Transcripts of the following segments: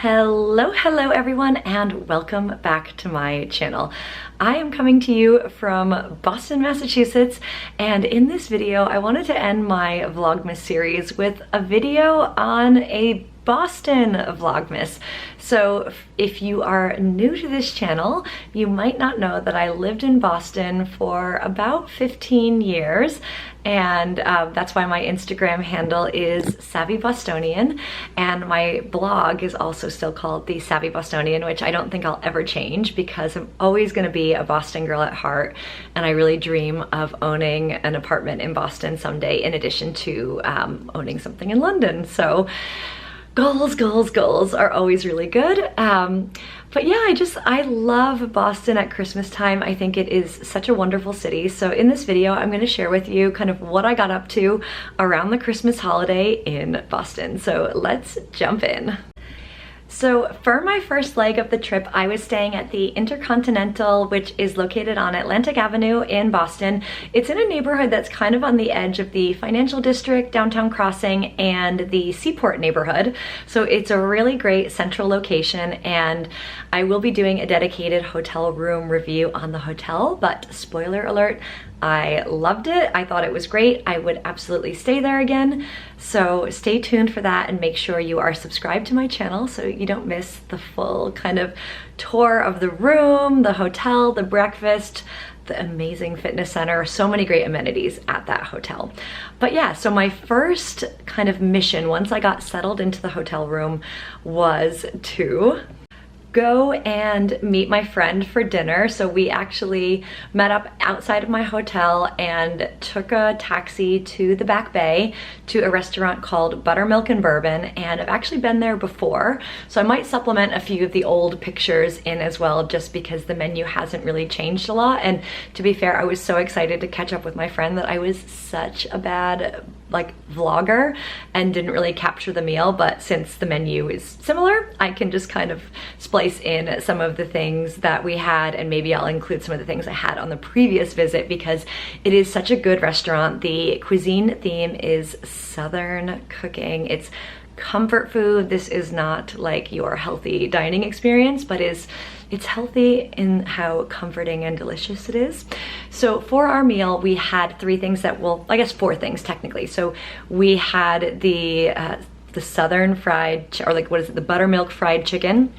Hello everyone, and welcome back to my channel. I am coming to you from Boston, Massachusetts, and in this video I wanted to end my Vlogmas series with a video on a Boston Vlogmas. So if you are new to this channel, you might not know that I lived in Boston for about 15 years, and that's why my Instagram handle is SavvyBostonian, and my blog is also still called the SavvyBostonian, which I don't think I'll ever change because I'm always going to be a Boston girl at heart, and I really dream of owning an apartment in Boston someday, in addition to owning something in London. So goals are always really good. But yeah, I love Boston at Christmas time. I think it is such a wonderful city. So in this video, I'm going to share with you kind of what I got up to around the Christmas holiday in Boston. So let's jump in. So for my first leg of the trip, I was staying at the InterContinental, which is located on Atlantic Avenue in Boston. It's in a neighborhood that's kind of on the edge of the Financial District, Downtown Crossing, and the Seaport neighborhood. So it's a really great central location, and I will be doing a dedicated hotel room review on the hotel, but spoiler alert, I loved it. I thought it was great. I would absolutely stay there again. So stay tuned for that, and make sure you are subscribed to my channel so you don't miss the full kind of tour of the room, the hotel, the breakfast, the amazing fitness center, so many great amenities at that hotel. But yeah, so my first kind of mission once I got settled into the hotel room was to go and meet my friend for dinner. So we actually met up outside of my hotel and took a taxi to the Back Bay to a restaurant called Buttermilk and Bourbon, and I've actually been there before, so I might supplement a few of the old pictures in as well, just because the menu hasn't really changed a lot. And to be fair, I was so excited to catch up with my friend that I was such a bad vlogger and didn't really capture the meal, but since the menu is similar, I can just kind of splice in some of the things that we had, and maybe I'll include some of the things I had on the previous visit, because it is such a good restaurant. The cuisine theme is Southern cooking. It's comfort food. This is not like your healthy dining experience, but it's healthy in how comforting and delicious it is. So for our meal, we had three things that, well, I guess four things technically. So we had the Southern fried, or like, what is it, the buttermilk fried chicken.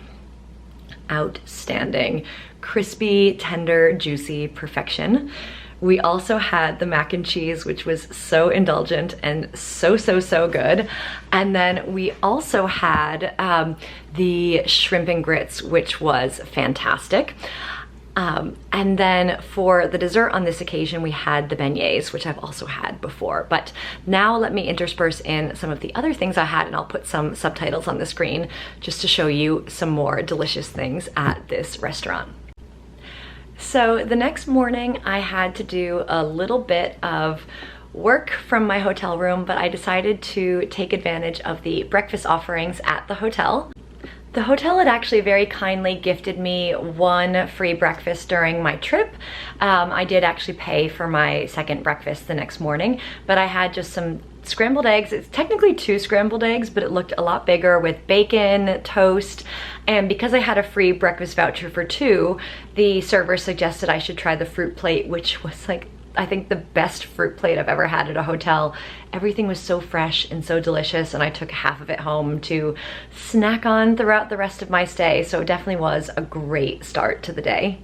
Outstanding. Crispy, tender, juicy perfection. We also had the mac and cheese, which was so indulgent and so good. And then we also had the shrimp and grits, which was fantastic. And then for the dessert on this occasion, we had the beignets, which I've also had before. But now let me intersperse in some of the other things I had, and I'll put some subtitles on the screen just to show you some more delicious things at this restaurant. So the next morning I had to do a little bit of work from my hotel room, but I decided to take advantage of the breakfast offerings at the hotel. The hotel had actually very kindly gifted me one free breakfast during my trip. I did actually pay for my second breakfast the next morning, but I had just some scrambled eggs. It's technically two scrambled eggs, but it looked a lot bigger with bacon, toast, and because I had a free breakfast voucher for two, the server suggested I should try the fruit plate, which was like, I think the best fruit plate I've ever had at a hotel. Everything was so fresh and so delicious, and I took half of it home to snack on throughout the rest of my stay, so it definitely was a great start to the day.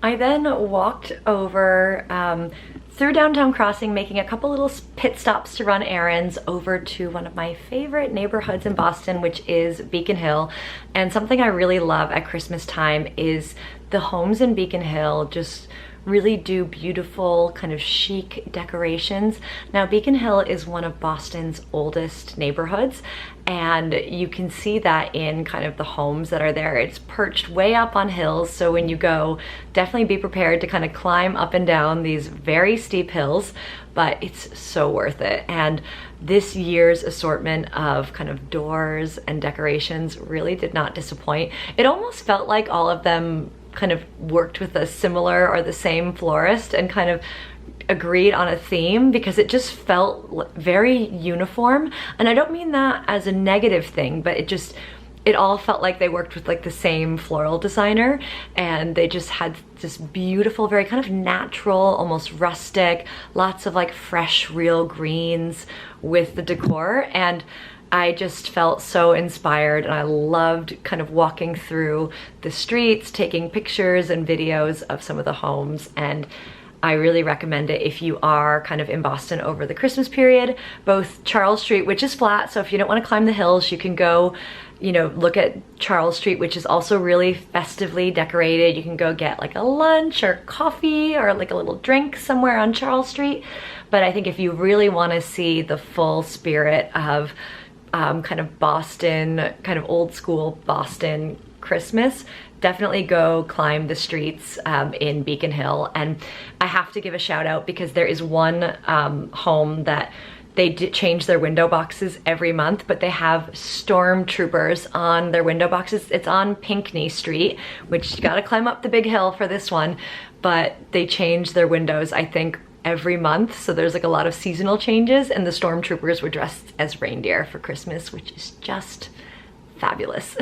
I then walked over through Downtown Crossing, making a couple little pit stops to run errands, over to one of my favorite neighborhoods in Boston, which is Beacon Hill. And something I really love at Christmas time is the homes in Beacon Hill just really do beautiful kind of chic decorations. Now, Beacon Hill is one of Boston's oldest neighborhoods, and you can see that in kind of the homes that are there. It's perched way up on hills, so when you go, definitely be prepared to kind of climb up and down these very steep hills, but it's so worth it. And this year's assortment of kind of doors and decorations really did not disappoint. It almost felt like all of them kind of worked with a similar or the same florist and kind of agreed on a theme, because it just felt very uniform. And I don't mean that as a negative thing, but it all felt like they worked with like the same floral designer, and they just had this beautiful, very kind of natural, almost rustic, lots of like fresh, real greens with the decor. And I just felt so inspired, and I loved kind of walking through the streets, taking pictures and videos of some of the homes. And I really recommend it if you are kind of in Boston over the Christmas period. Both Charles Street, which is flat, so if you don't want to climb the hills, you can go, you know, look at Charles Street, which is also really festively decorated. You can go get like a lunch or coffee or like a little drink somewhere on Charles Street. But I think if you really want to see the full spirit of kind of Boston, kind of old school Boston Christmas, definitely go climb the streets in Beacon Hill. And I have to give a shout out because there is one home that they change their window boxes every month, but they have stormtroopers on their window boxes. It's on Pinckney Street, which you gotta climb up the big hill for this one, but they change their windows, I think, every month. So there's like a lot of seasonal changes, and the stormtroopers were dressed as reindeer for Christmas, which is just fabulous.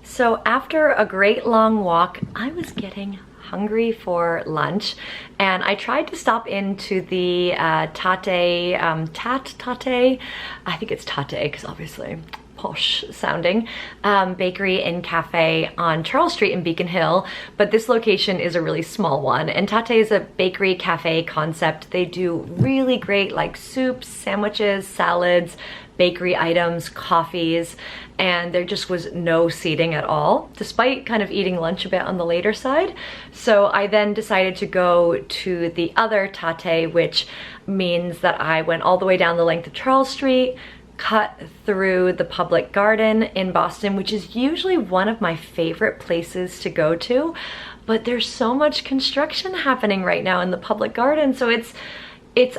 So after a great long walk, I was getting hungry for lunch, and I tried to stop into the Tate, I think it's Tate because obviously posh sounding, bakery and cafe on Charles Street in Beacon Hill, but this location is a really small one, and Tate is a bakery cafe concept. They do really great like soups, sandwiches, salads, bakery items, coffees, and there just was no seating at all, despite kind of eating lunch a bit on the later side. So I then decided to go to the other Tate, which means that I went all the way down the length of Charles Street, cut through the public garden in Boston, which is usually one of my favorite places to go to, but there's so much construction happening right now in the public garden, so it's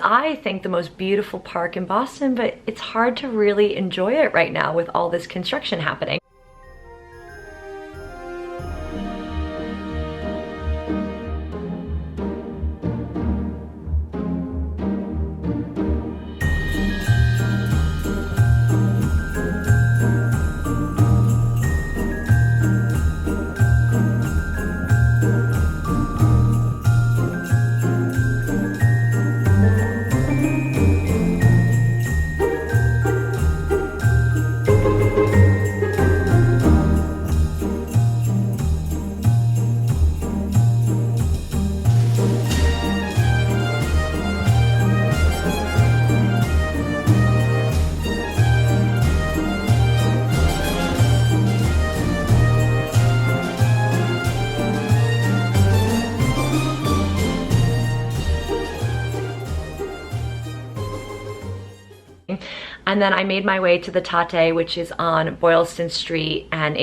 I think the most beautiful park in Boston, but it's hard to really enjoy it right now with all this construction happening. And then I made my way to the Tate, which is on Boylston Street, and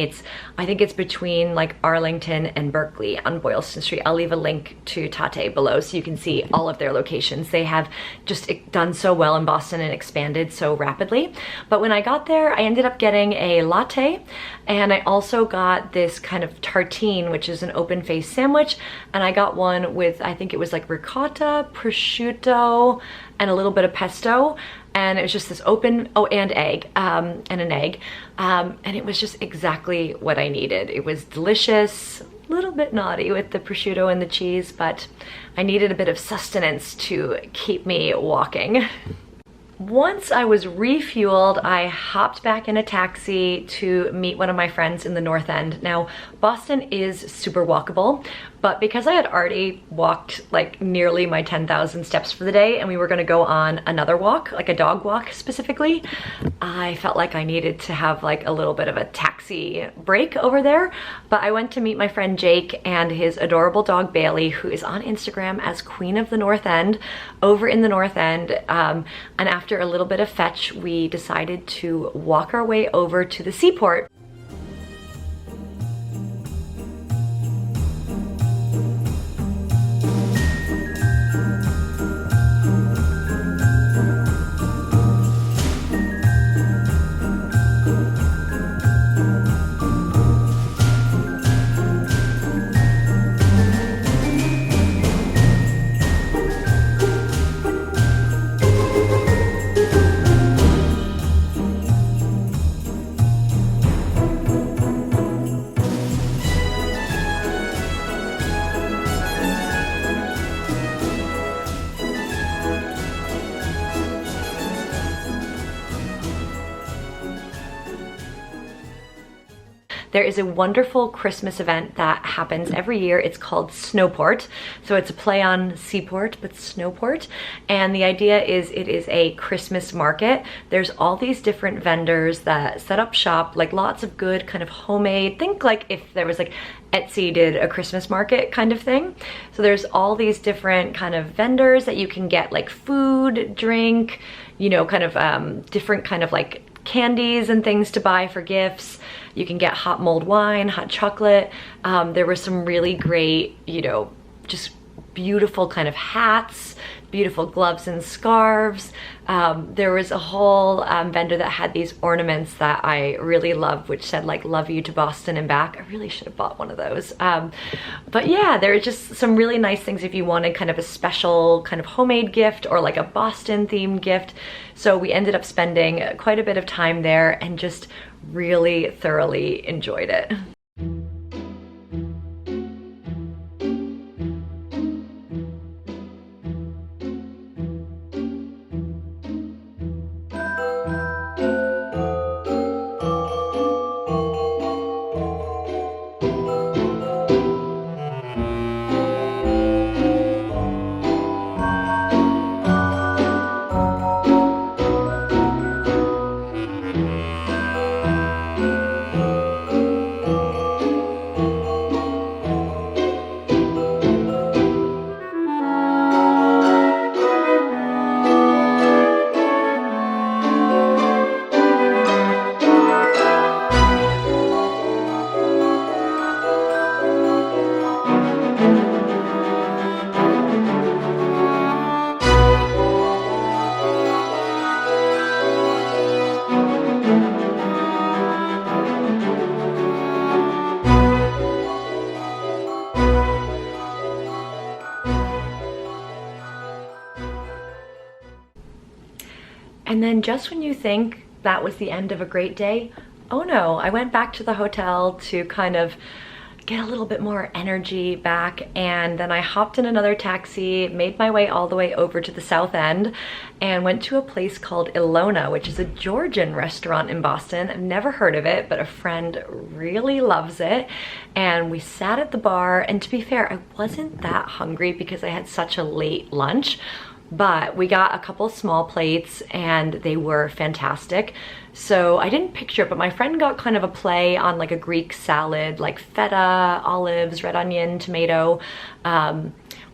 I think it's between like Arlington and Berkeley on Boylston Street. I'll leave a link to Tate below so you can see all of their locations. They have just done so well in Boston and expanded so rapidly. But when I got there, I ended up getting a latte, and I also got this kind of tartine, which is an open-faced sandwich, and I got one with, I think it was like ricotta, prosciutto, and a little bit of pesto. And it was just this open, oh, and egg, and an egg. And it was just exactly what I needed. It was delicious, a little bit naughty with the prosciutto and the cheese, but I needed a bit of sustenance to keep me walking. Once I was refueled, I hopped back in a taxi to meet one of my friends in the North End. Now, Boston is super walkable, but because I had already walked like nearly my 10,000 steps for the day and we were gonna go on another walk, like a dog walk specifically, I felt like I needed to have like a little bit of a taxi break over there. But I went to meet my friend Jake and his adorable dog Bailey, who is on Instagram as Queen of the North End, over in the North End. And after a little bit of fetch, we decided to walk our way over to the seaport. There is a wonderful Christmas event that happens every year. It's called Snowport. So it's a play on seaport, but Snowport. And the idea is it is a Christmas market. There's all these different vendors that set up shop, like lots of good kind of homemade, think like if there was like Etsy did a Christmas market kind of thing. So there's all these different kind of vendors that you can get like food, drink, you know, kind of different kind of like candies and things to buy for gifts. You can get hot mulled wine, hot chocolate. There were some really great, you know, just beautiful kind of hats, beautiful gloves and scarves. There was a whole vendor that had these ornaments that I really loved, which said like, love you to Boston and back. I really should have bought one of those. But yeah, there are just some really nice things if you wanted kind of a special kind of homemade gift or like a Boston themed gift. So we ended up spending quite a bit of time there and just really thoroughly enjoyed it. And then just when you think that was the end of a great day, oh no, I went back to the hotel to kind of get a little bit more energy back, and then I hopped in another taxi, made my way all the way over to the South End, and went to a place called Ilona, which is a Georgian restaurant in Boston. I've never heard of it, but a friend really loves it, and we sat at the bar, and to be fair, I wasn't that hungry because I had such a late lunch, but we got a couple small plates and they were fantastic. So I didn't picture it, but my friend got kind of a play on like a Greek salad, like feta, olives, red onion, tomato.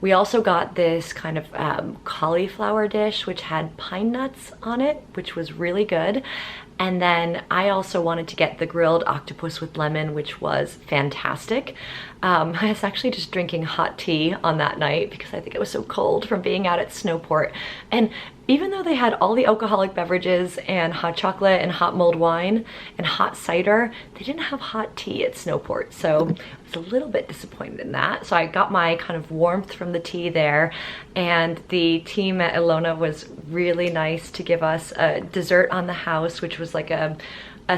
We also got this kind of cauliflower dish which had pine nuts on it, which was really good. And then I also wanted to get the grilled octopus with lemon, which was fantastic. I was actually just drinking hot tea on that night because I think it was so cold from being out at Snowport. And even though they had all the alcoholic beverages and hot chocolate and hot mulled wine and hot cider, they didn't have hot tea at Snowport. So I was a little bit disappointed in that. So I got my kind of warmth from the tea there, and the team at Ilona was really nice to give us a dessert on the house, which was like a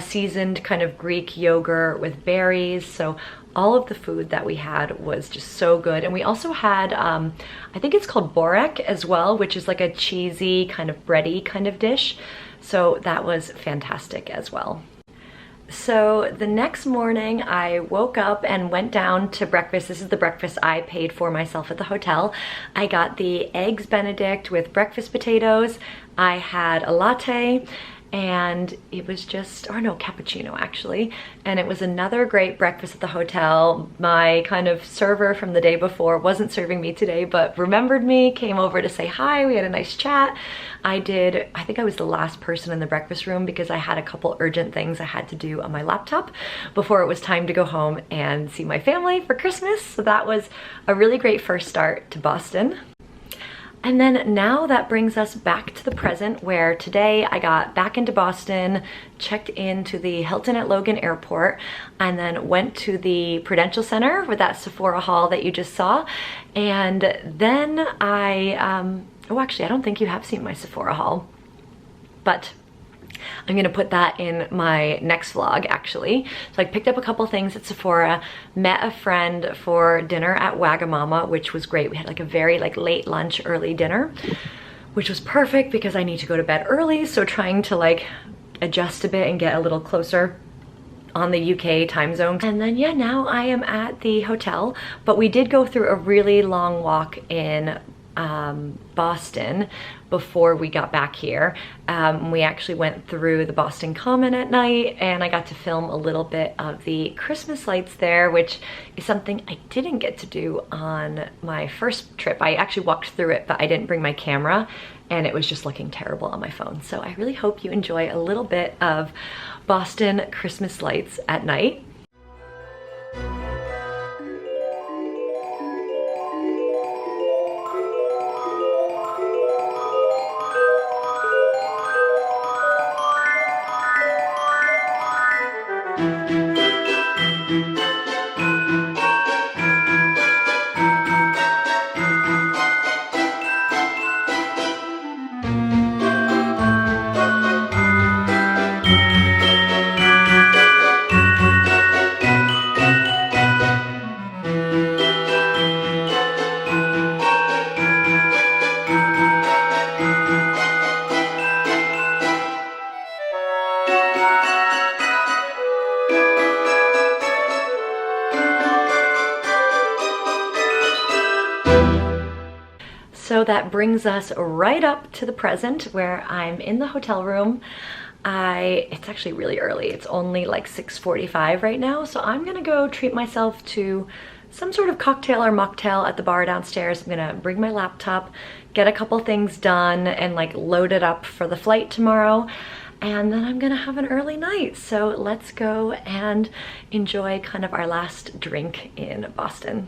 seasoned kind of Greek yogurt with berries. So all of the food that we had was just so good. And we also had, I think it's called borek as well, which is like a cheesy kind of bready kind of dish. So that was fantastic as well. So the next morning I woke up and went down to breakfast. This is the breakfast I paid for myself at the hotel. I got the eggs Benedict with breakfast potatoes. I had a latte, and it was just, or no, cappuccino actually, and it was another great breakfast at the hotel. My kind of server from the day before wasn't serving me today, but remembered me, came over to say hi, we had a nice chat. I think I was the last person in the breakfast room because I had a couple urgent things I had to do on my laptop before it was time to go home and see my family for Christmas. So that was a really great first start to Boston. And then now that brings us back to the present, where today I got back into Boston, checked into the Hilton at Logan Airport, and then went to the Prudential Center with that Sephora haul that you just saw. And then oh actually I don't think you have seen my Sephora haul, but I'm gonna put that in my next vlog actually. So I picked up a couple things at Sephora, met a friend for dinner at Wagamama, which was great. We had like a very late lunch, early dinner, which was perfect because I need to go to bed early. So trying to like adjust a bit and get a little closer on the UK time zone. And then yeah, now I am at the hotel, but we did go through a really long walk in Boston before we got back here. We actually went through the Boston Common at night, and I got to film a little bit of the Christmas lights there, which is something I didn't get to do on my first trip. I actually walked through it, but I didn't bring my camera, and it was just looking terrible on my phone. So I really hope you enjoy a little bit of Boston Christmas lights at night. So that brings us right up to the present, where I'm in the hotel room. It's actually really early. It's only like 6:45 right now. So I'm gonna go treat myself to some sort of cocktail or mocktail at the bar downstairs. I'm gonna bring my laptop, get a couple things done, and like load it up for the flight tomorrow. And then I'm gonna have an early night. So let's go and enjoy kind of our last drink in Boston.